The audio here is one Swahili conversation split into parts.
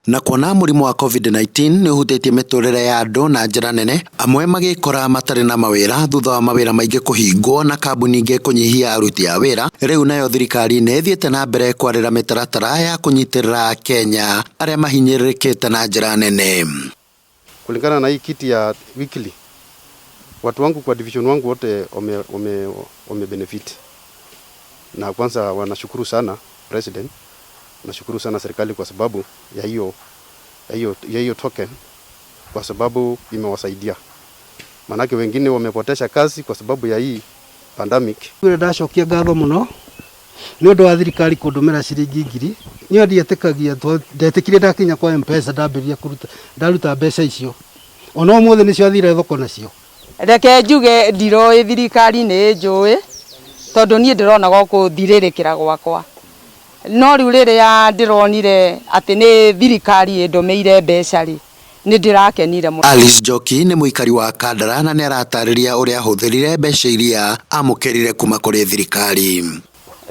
Na kuona murimu wa COVID-19 ni uhutetie miturire ya andu na njira nene, amwe magikora matari na mawira thutha wa mawira maingi kuhingwo na kambuni ingi kunyihia aruti a wira. Riu nayo thirikari ni ithiete na mbere kwarira mitaratara ya kunyitirira Kenya aria mahinyiririkite na njira nene. Kulingana na hii kiti ya weekly, watu wangu kwa division wangu wote wame benefit. Na kwanza wanashukuru sana president, nashukuru sana serikali kwa sababu ya hiyo token, kwa sababu imewasaidia. Manake wengine wamepotesha kazi kwa sababu ya hii pandemic. Ndacokia ngatho muno ni undu wa thirikari kundumira ciringi ngiri. Niyo ndietikagia ndetikire ndakinya kwa M-Pesa ndambiria ndaruta mbeca icio. Ona umuthi nicio athire thoko nacio. Reke njuge ndiroi thirikari ni njui tondu nie ndirona goko thiririkira gwakwa. No riu riria ndironire ati ni thirikari indomeire mbeca ri ni ndirakenire muno. Alice Njoki ni muikari wa Kandara na ni aratariria uria huthirire mbeca iria amukirire kuma kuri thirikari.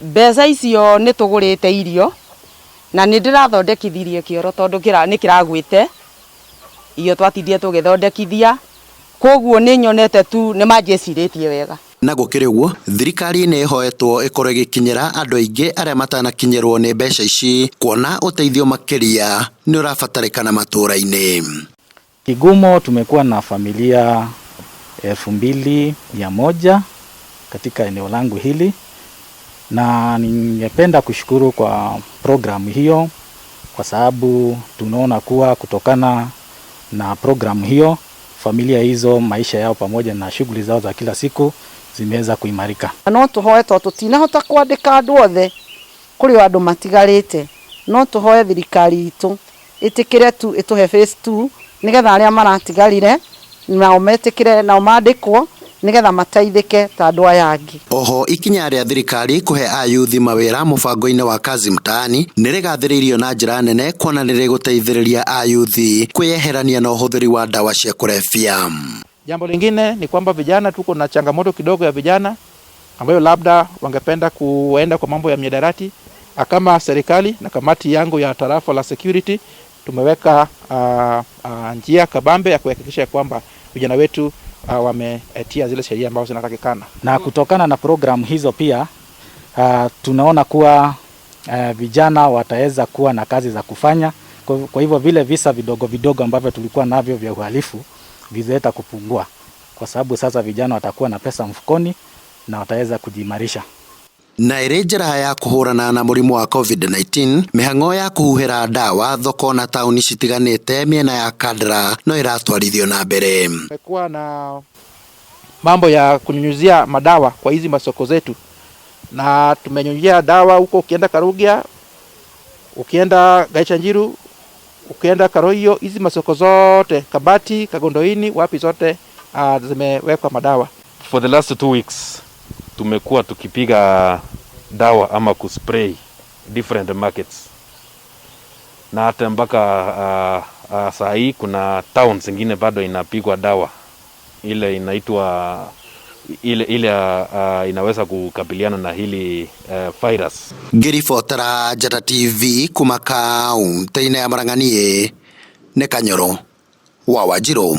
Mbeca icio ni tugurite irio na ni ndirathondekithirie kioro tondu ni kiragwite iyo twatithie tugithondekithia, koguo ni nyonete tu ni manjeciritie wega. Na gukiri uguo, thirikari ni ihoetwo ikorwo igikinyira andu aingi aria matanakinyirwo ni mbeca ici, kuona uteithio makiria ni urabatarikana matura-ini. Kigumo tumekuwa na familia 2100 katika eneo langu hili, na ningependa kushukuru kwa programu hiyo kwa sababu tunaona kuwa kutokana na programu hiyo familia hizo maisha yao pamoja na shughuli zao za kila siku zimeweza kuimarika. No tuhoe to tutinahota kwandika andu othe kuri andu matigarite, no tuhoe thirikari itu itikire tu ituhe phase 2 nigetha aria maratigarire nao metikire nao mandikwo nigetha mateithike ta andu aya angi. Oho ikinya ria thirikari kuhe ayuthi mawira mubango-ini wa kazi mtaani nirigathiriirio na njira nene, kuona niriguteithiriria ayuthi kweyeherania na uhuthiri wa dawa cia kulevya. Jambo lingine ni kwamba vijana tuko na changamoto kidogo ya vijana ambayo labda wangependa kuenda kwa mambo ya miadarati. Kama serikali na kamati yangu ya tarafa la security tumeweka njia kabambe ya kuhakikisha kwamba vijana wetu wametia zile sheria ambazo zinatakikana. Na kutokana na programu hizo pia tunaona kuwa vijana wataweza kuwa na kazi za kufanya. Kwa hivyo vile visa vidogo vidogo ambavyo tulikuwa navyo vya uhalifu vizeta kupungua, kwa sababu sasa vijana watakuwa na pesa mfukoni na wataweza kujimarisha. Na iri njira ya kuhurana na murimu wa COVID-19, mihango ya kuhuhira dawa thoko na tauni citiganite miena ya Kandara no iratwarithio na mbere. Tumekuwa na mambo ya kunyunyuzia madawa kwa hizi masoko zetu, na tumenyunyuzia dawa huko. Ukienda Karugia, ukienda Gaichanjiru, ukienda Karoio, hizi masoko zote, Kabati, Kagondoini, wapi zote zimewekwa madawa. For the last 2 weeks tumekuwa tukipiga dawa ama kuspray different markets, na hata mpaka saa hii kuna towns zingine bado inapigwa dawa ile inaitwa inaweza kukabiliana na hili virus. Ngiribotera Njata TV kuma kaunti-ini ya Murang'a, ni Kanyoro wa Wanjiru.